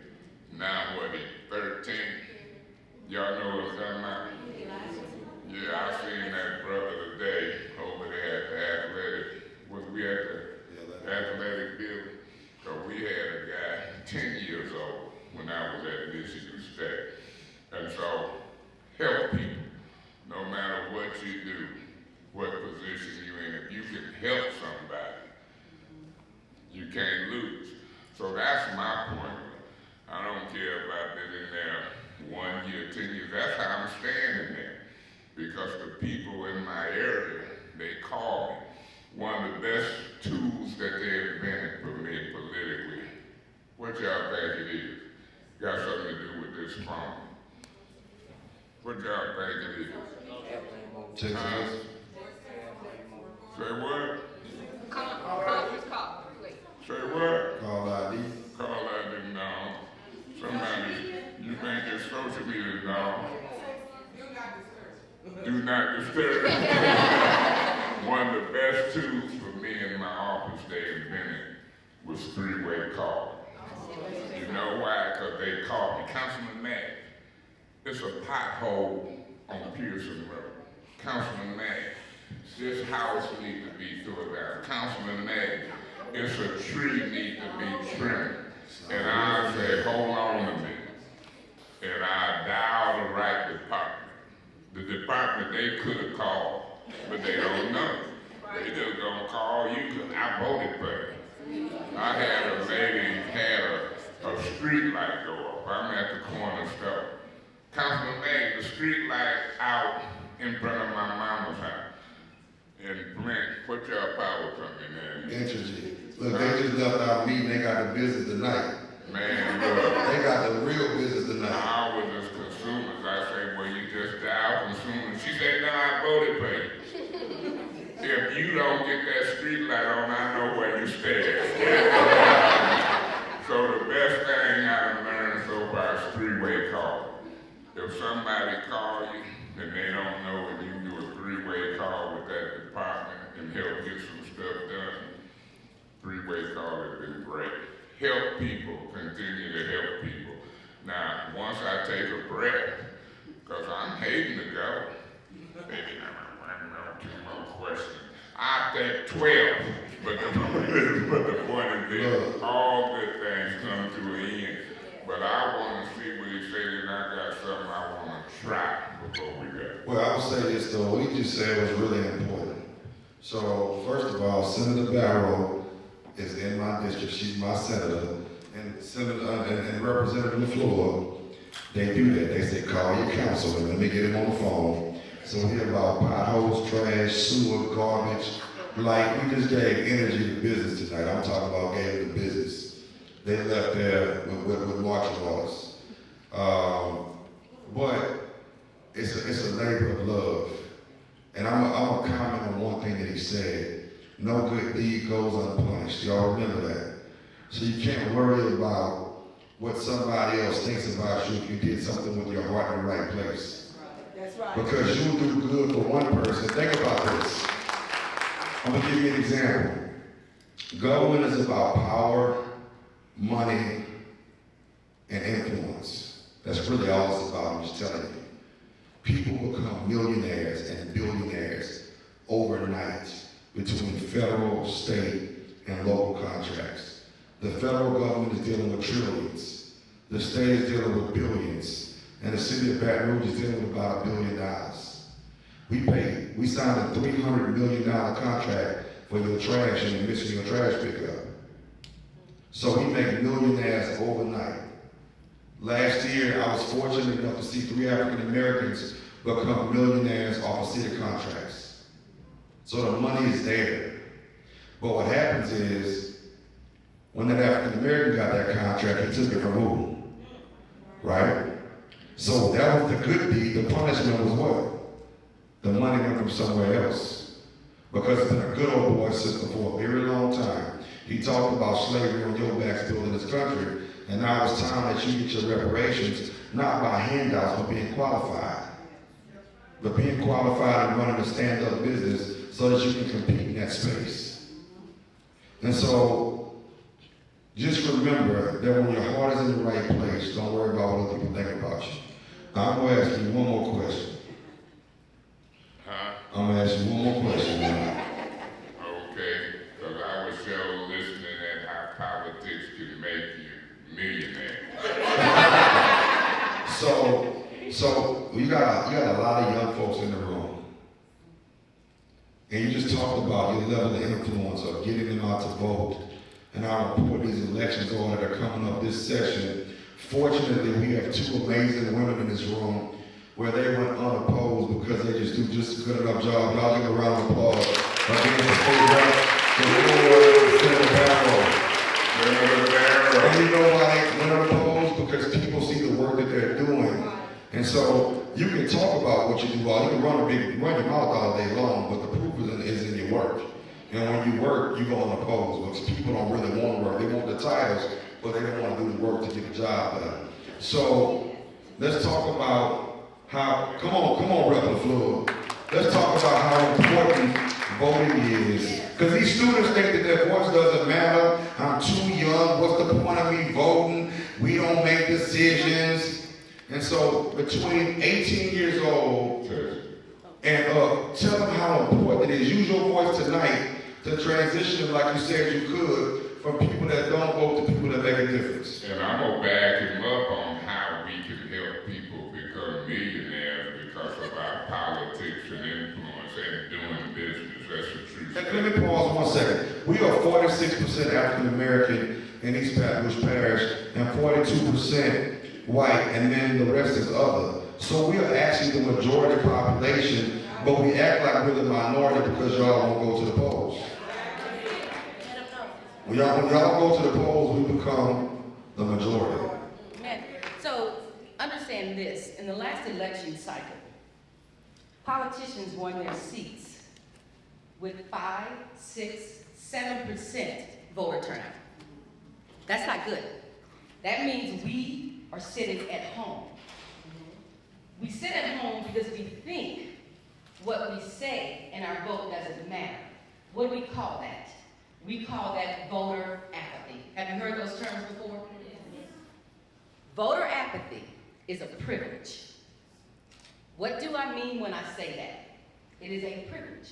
Now what, he 13? Y'all know what I'm talking about? Yeah, I seen that brother today over there at the athletic. Was we at the athletic building? So we had a guy 10 years old when I was at Michigan State. And so, help people, no matter what you do, what position you're in. If you can help somebody, you can't lose. So that's my point. I don't care about being in there 1 year, 10 years. That's how I'm standing there. Because the people in my area, they call me. One of the best tools that they invented for me politically. What y'all think it is? Got something to do with this phone. What y'all think it is? Text message. Say what? Conference call. Say what? Call ID. Call out them down. Somebody, you think it's social media now? Do not disturb. One of the best tools for me in my office they invented was 3-way calling. You know why? Because they called me, Councilman Mack, it's a pothole on Pearson Road. Councilman Mack, this house needs to be tore down. Councilman Mack, it's a tree need to be trimmed. And I say, hold on a minute. And I dial the right department. The department they could have called, but they don't know. They just gonna call you 'cause I voted for you. I had a lady had a street light go off. I'm at the corner store. Councilman made the street light out in front of my mama's house. In Flint, what y'all power company, man? Energy. Look, they just left our meeting, they got the business tonight. Man, look. They got the real business tonight. I was as consumers. I say, well, you just dial consumers. She said, no, I voted for you. If you don't get that street light on, I know where you stand. So the best thing I learned so far is three-way call. If somebody call you and they don't know, and you do a three-way call with that department and help get some stuff done, three-way call has been great. Help people, continue to help people. Now, once I take a breath, because I'm hating to go, maybe I'm not two more questions. I think 12, but the point is this, all good things come to an end. But I want to see what he said, and I got something I want to try before we go. Well, I will say this though, what he just said was really important. So, first of all, Senator Darryl is in my district, she's my senator, and Senator and Representative LaFleur, they do that. They say, call your councilman, let me get him on the phone. So we hear about potholes, trash, sewer, garbage. Like, we just gave energy to business tonight. I'm talking about gave them business. They left there with marching orders. But it's a labor of love. And I'm gonna comment on one thing that he said. No good deed goes unpunished. Y'all remember that. So you can't worry about what somebody else thinks about you if you did something with your heart in the right place. That's right. Because you do good for one person. Think about this. I'm gonna give you an example. Government is about power, money, and influence. That's really all it's about, I'm just telling you. People become millionaires and billionaires overnight between federal, state, and local contracts. The federal government is dealing with trillions. The state is dealing with billions. And the city of Baton Rouge is dealing with about $1 billion. We signed a $300 million contract for your trash and missing your trash pickup. So we make millionaires overnight. Last year, I was fortunate enough to see 3 African Americans become millionaires off of city contracts. So the money is there. But what happens is, when that African American got that contract, he took it from who? Right? So that was the good deed. The punishment was what? The money went from somewhere else. Because it's been a good old boy system for a very long time. He talked about slavery on your backs building this country, and now it's time that you get your reparations, not by handouts, but being qualified. But being qualified and running a stand-up business so that you can compete in that space. And so, just remember that when your heart is in the right place, don't worry about what other people think about you. Now, I'm gonna ask you one more question. I'm gonna ask you one more question now. Okay, because I was sure listening at how politics can make you millionaire. So you got a lot of young folks in the room. And you just talked about your level of influence of getting them out to vote and how important these elections are that are coming up this session. Fortunately, we have 2 amazing women in this room where they went unopposed because they just do just a good enough job. Y'all give a round of applause again for State Rep, Senator Darryl. And you know why they went unopposed? Because people see the work that they're doing. And so you can talk about what you do all. You can run your mouth all day long, but the proof is in your work. And when you work, you go unopposed because people don't really want to work. They want the titles, but they don't want to do the work to get the job done. So let's talk about how, come on, Rep. LaFleur. Let's talk about how important voting is. Because these students think that their voice doesn't matter. I'm too young. What's the point of me voting? We don't make decisions. And so between 18 years old and tell them how important it is. Use your voice tonight to transition, like you said you could, from people that don't vote to people that make a difference. And I'm going to back him up on how we can help people become millionaires because of our politics and influence and doing business. That's a true Let me pause 1 second. We are 46% African American in East Baton Rouge Parish and 42% white, and then the rest is other. So we are actually the majority population, but we act like we're the minority because y'all won't go to the polls. When y'all go to the polls, we become the majority. Amen. So understand this, in the last election cycle, politicians won their seats with 5, 6, 7% voter turnout. That's not good. That means we are sitting at home. We sit at home because we think what we say and our vote doesn't matter. What do we call that? We call that voter apathy. Have you heard those terms before? Voter apathy is a privilege. What do I mean when I say that? It is a privilege.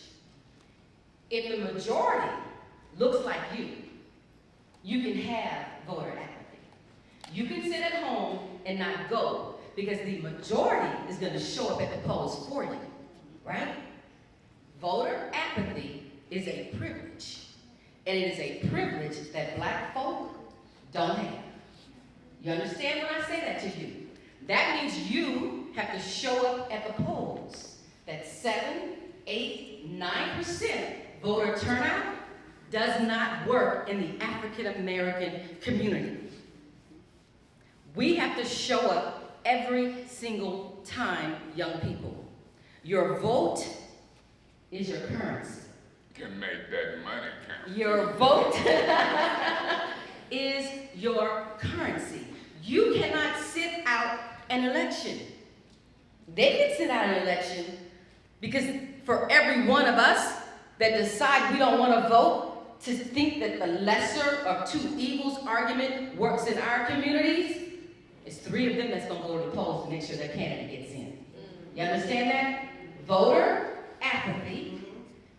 If the majority looks like you can have voter apathy. You can sit at home and not go because the majority is going to show up at the polls for you, right? Voter apathy is a privilege. And it is a privilege that black folk don't have. You understand when I say that to you? That means you have to show up at the polls. That 7, 8, 9% voter turnout does not work in the African American community. We have to show up every single time, young people. Your vote is your currency. Can make that money count. Your vote is your currency. You cannot sit out an election. They can sit out an election because for every one of us that decide we don't want to vote, to think that the lesser of two evils argument works in our communities, it's 3 of them that's going to go to the polls to make sure their candidate gets in. You understand that? Voter apathy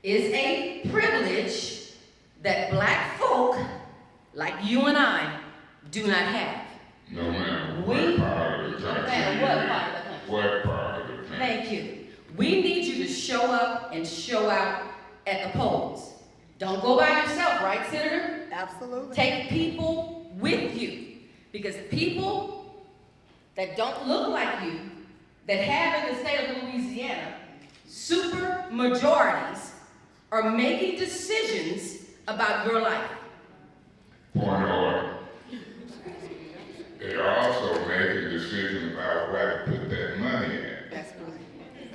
is a privilege that black folk like you and I do not have. No matter what part of the country. No matter what part of the country. What part of the country. Thank you. We need you to show up and show out at the polls. Don't go by yourself, right, Senator? Absolutely. Take people with you. Because people that don't look like you, that have in the state of Louisiana, super majorities, are making decisions about your life. Point of order. They're also making decisions about where to put that money in. That's right.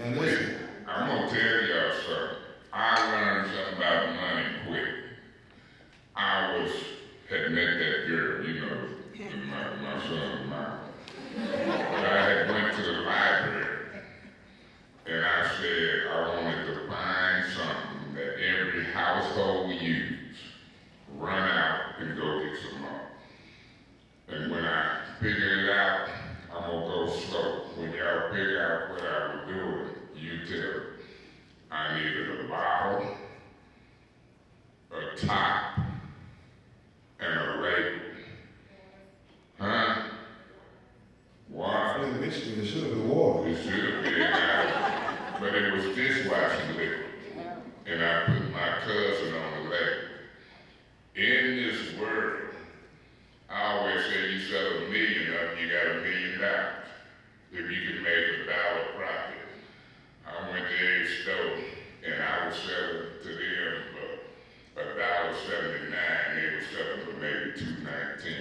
And listen, I'm gonna tell y'all something. I learned something about money quick. Had met that girl, you know, my son's mom. But I had went to the library and I said I wanted to find something that every household use, run out and go get some more. And when I figured it out, I'm gonna go slow. When y'all figure out what I was doing, you tell me. I needed a bottle, a top, and a label. Huh? Water. Flint, Michigan, it should have been water. It should have been, but it was dishwashing liquid. And I put my cousin on the label. In this world, I always say you sell $1 million of them, you got $1 million. If you can make $1 profit. I went to a store and I was selling to them for $1.79. They were selling for maybe $2.19.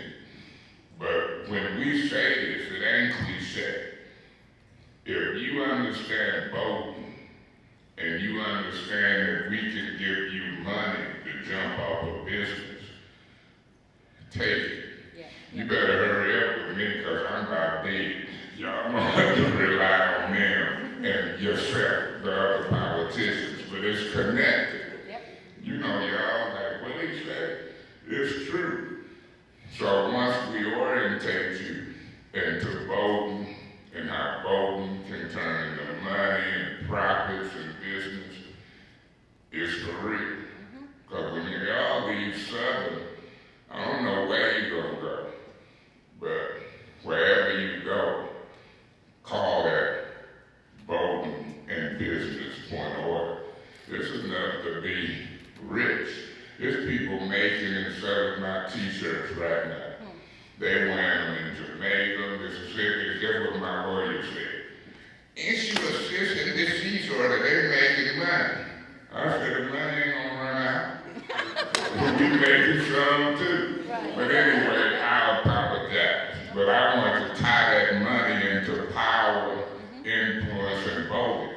But when we say this, it ain't cliche. If you understand voting and you understand that we can give you money to jump off a business, take it. Yeah. You better hurry up with me because I'm about dead. Y'all don't have to rely on them and yourself, the other politicians, but it's connected. Yep. You know, y'all like, what they say? It's true. So once we orientate you into voting and how voting can turn into money and profits and business, it's for real. Because when you all leave Southern, I don't know where you're gonna go, but wherever you go, call that voting and business point of order. There's enough selling my t-shirts right now. They wearing them in Jamaica, Mississippi, guess what my lawyer said? Issue assistant disease order, they making money. I said, the money ain't gonna run out. We making some too. But anyway, I apologize. But I want to tie that money into power, influence, and voting.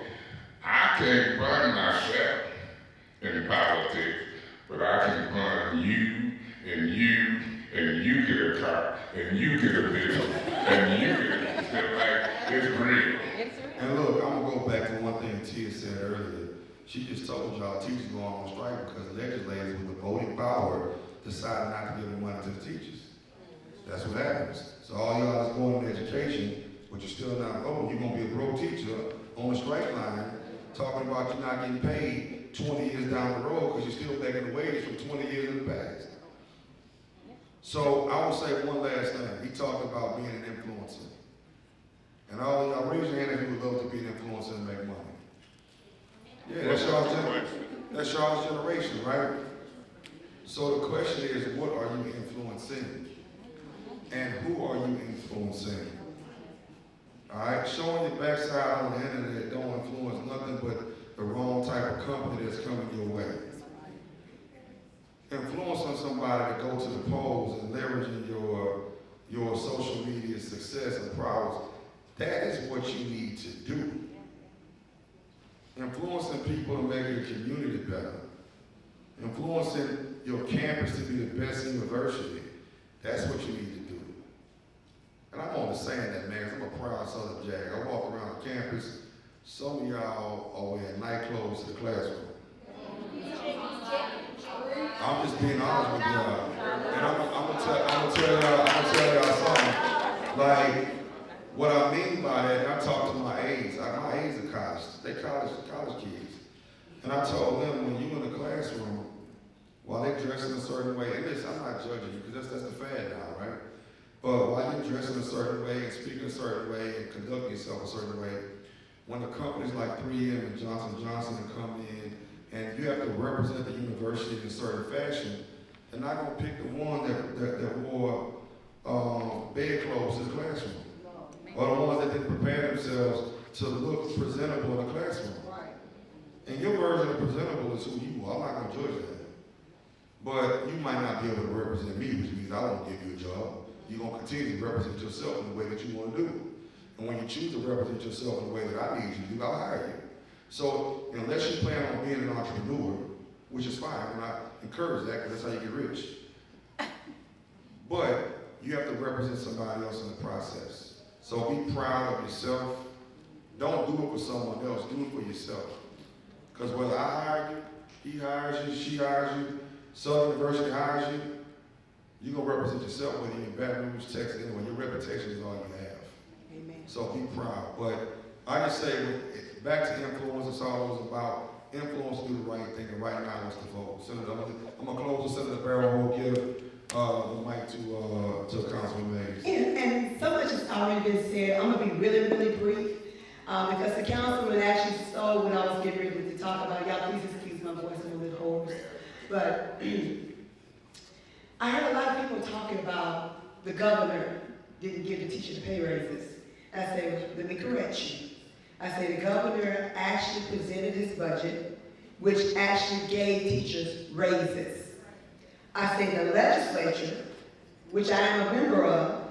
I can't fund myself in politics, but I can fund you, and you, and you get a car, and you get a business, and you get a, like, it's real. And look, I'm gonna go back to one thing Tia said earlier. She just told y'all teachers going on strike because legislators with the voting power decided not to give the money to the teachers. That's what happens. So all y'all that's going into education, but you're still not voting, you're gonna be a broke teacher on the strike line talking about you not getting paid 20 years down the road because you're still making the wages from 20 years in the past. So I will say one last thing. He talked about being an influencer. And all y'all raise your hand if you would love to be an influencer and make money. Yeah, that's y'all's generation, right? So the question is, what are you influencing? And who are you influencing? All right, showing your backside on the internet don't influence nothing but the wrong type of company that's coming your way. Influencing somebody to go to the polls and leveraging your social media success and prowess, that is what you need to do. Influencing people to make your community better. Influencing your campus to be the best university. That's what you need to do. And I'm only saying that, man, 'cause I'm a proud Southern Jag. I walk around the campus. Some of y'all are wearing night clothes to the classroom. I'm just being honest with y'all. And I'm gonna tell y'all something. Like, what I mean by that, and I talk to my aides. My aides are college. They college kids. And I told them, when you in the classroom, while they dress in a certain way, and listen, I'm not judging you, because that's the fad now, right? But while you dress in a certain way and speak in a certain way and conduct yourself a certain way, when the companies like 3M and Johnson & Johnson come in, and you have to represent the university in a certain fashion, they're not gonna pick the one that wore bedclothes to the classroom. Or the ones that didn't prepare themselves to look presentable in the classroom. And your version of presentable is who you are. I'm not gonna judge that. But you might not be able to represent me, which means I won't give you a job. You're gonna continue to represent yourself in the way that you wanna do. And when you choose to represent yourself in the way that I need you to do, I'll hire you. So unless you plan on being an entrepreneur, which is fine, and I encourage that because that's how you get rich. But you have to represent somebody else in the process. So be proud of yourself. Don't do it for someone else, do it for yourself. Because whether I hire you, he hires you, she hires you, Southern University hires you, you're gonna represent yourself whether you're in Baton Rouge, Texas, anyway, your reputation is all you have. Amen. So be proud. But I just say, back to influence, it's all about influence to do the right thing, and right now is to vote. Senator, I'm gonna close with Senator Darryl will give the mic to Councilman Mays. And so much has already been said. I'm gonna be really, really brief, because the councilman actually stole what I was getting ready to talk about. Y'all please excuse my voice, I'm a little hoarse. But I heard a lot of people talking about the governor didn't give the teacher the pay raises. I say, let me correct you. I say the governor actually presented his budget, which actually gave teachers raises. I say the legislature, which I am a member of,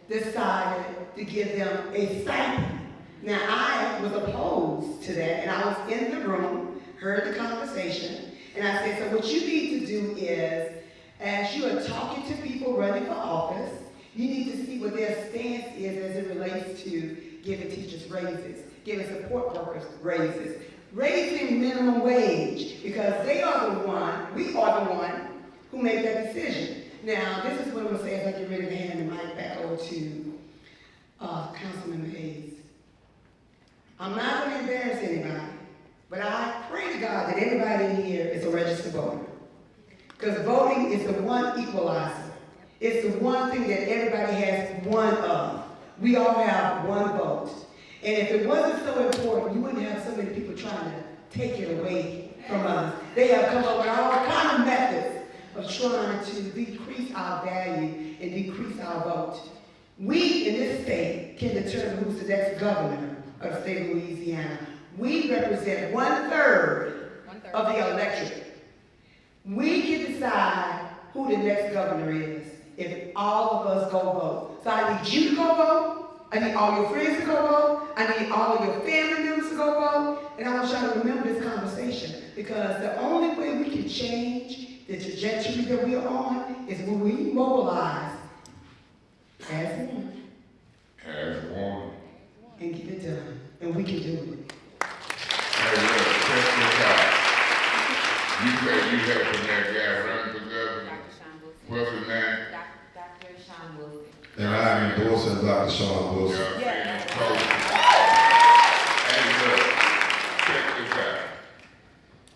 decided to give them a stipend. Now, I was opposed to that, and I was in the room, heard the conversation, and I said, so what you need to do is, as you are talking to people running for office, you need to see what their stance is as it relates to giving teachers raises, giving support workers raises, raising minimum wage, because they are the one, we are the one, who made that decision. Now, this is what I'm gonna say as I get ready to hand the mic back over to Councilman Hayes. I'm not gonna embarrass anybody, but I pray to God that everybody in here is a registered voter. Because voting is the one equalizer. It's the one thing that everybody has one of. We all have one vote. And if it wasn't so important, you wouldn't have so many people trying to take it away from us. They have come up with all kinds of methods of trying to decrease our value and decrease our vote. We in this state can determine who's the next governor of the state of Louisiana. We represent 1/3 of the electorate. We can decide who the next governor is if all of us go vote. So I need you to go vote. I need all your friends to go vote. I need all of your family members to go vote. And I want y'all to remember this conversation, because the only way we can change the trajectory that we're on is when we mobilize as one. As one. And get it done. And we can do it. Hey, look, check this out. You say you helping that guy run for governor? What's his name? Dr. Sean Wilson. And I am endorsing Dr. Sean Wilson. Yeah. Hey, look, check this out.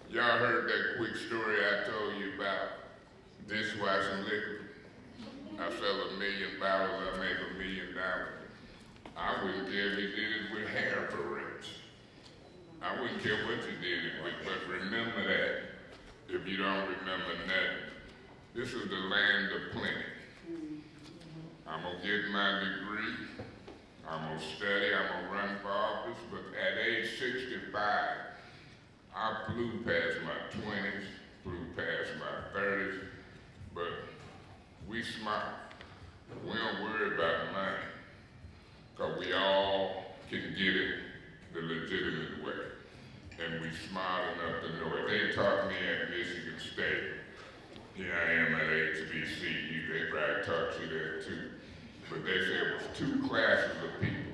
Y'all heard that quick story I told you about dishwashing liquor? I sell 1 million bottles, I make $1 million. I wouldn't care if you did it with hair parades. I wouldn't care what you did it with, but remember that. If you don't remember nothing, this is the land of plenty. I'm gonna get my degree, I'm gonna study, I'm gonna run for office, but at age 65, I flew past my 20s, flew past my 30s, but we smart. We don't worry about money, because we all can get it the legitimate way. And we smart enough to know it. They taught me at Michigan State. Here I am at HBCU, they probably taught you that too. But they said it was 2 classes of people.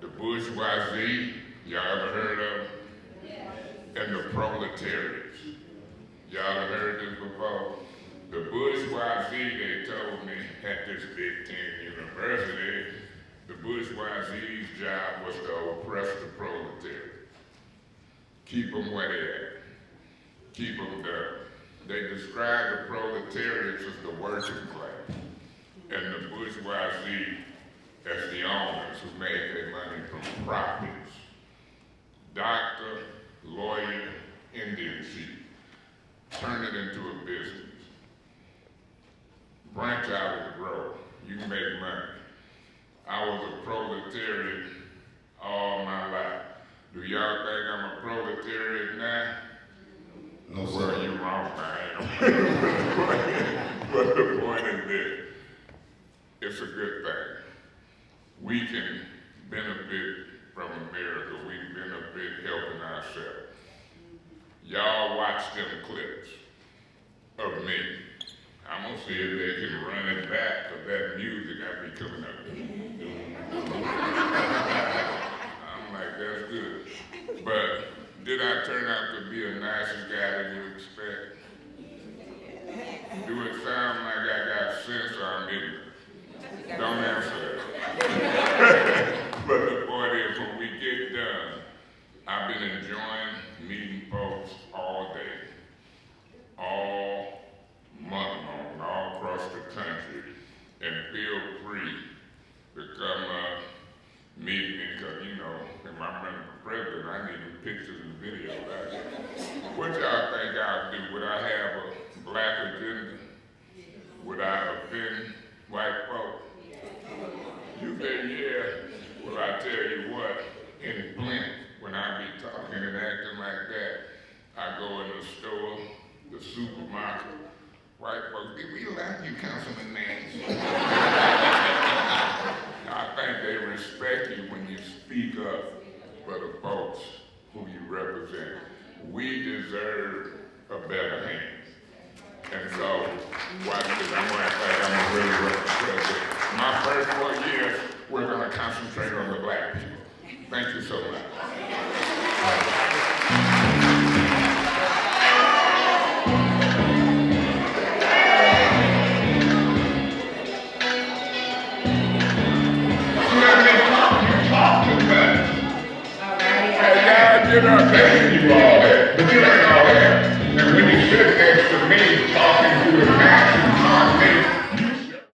The bourgeoisie, y'all ever heard of them? And the proletariats. Y'all ever heard this before? The bourgeoisie, they told me at this Big Ten university, the bourgeoisie's job was to oppress the proletariat. Keep them where they at. Keep them there. They describe the proletariats as the working class, and the bourgeoisie as the owners who made their money from profits. Doctor, lawyer, Indian chief. Turn it into a business. Branch out of the grove. You can make money. I was a proletariat all my life. Do y'all think I'm a proletariat now? No, sir. Well, you're wrong, man. But the point is this, it's a good thing. We can benefit from America. We can benefit helping ourselves. Y'all watch them clips of me. I'm gonna see if they can run it back, because that music I be coming up. I'm like, that's good. But did I turn out to be a nicer guy than you expect? Do it sound like I got sense or I'm ignorant? Don't answer that. But the point is, when we get done, I've been enjoying meeting folks all day, all month long, all across the country, and feel free to come meet me, because if I'm running for president, I need pictures and videos. What y'all think I'll do? Would I have a black agenda? Would I offend white folk? You say yeah. Well, I tell you what, in Flint, when I be talking and acting like that, I go in the store, the supermarket, white folks, we like you, Councilman Nance. I think they respect you when you speak up for the folks who you represent. We deserve a better hand. And so, watch this, I'm gonna act like I'm a really president. My first 4 years, we're gonna concentrate on the black people. Thank you so much. Get up there, you all that. But you ain't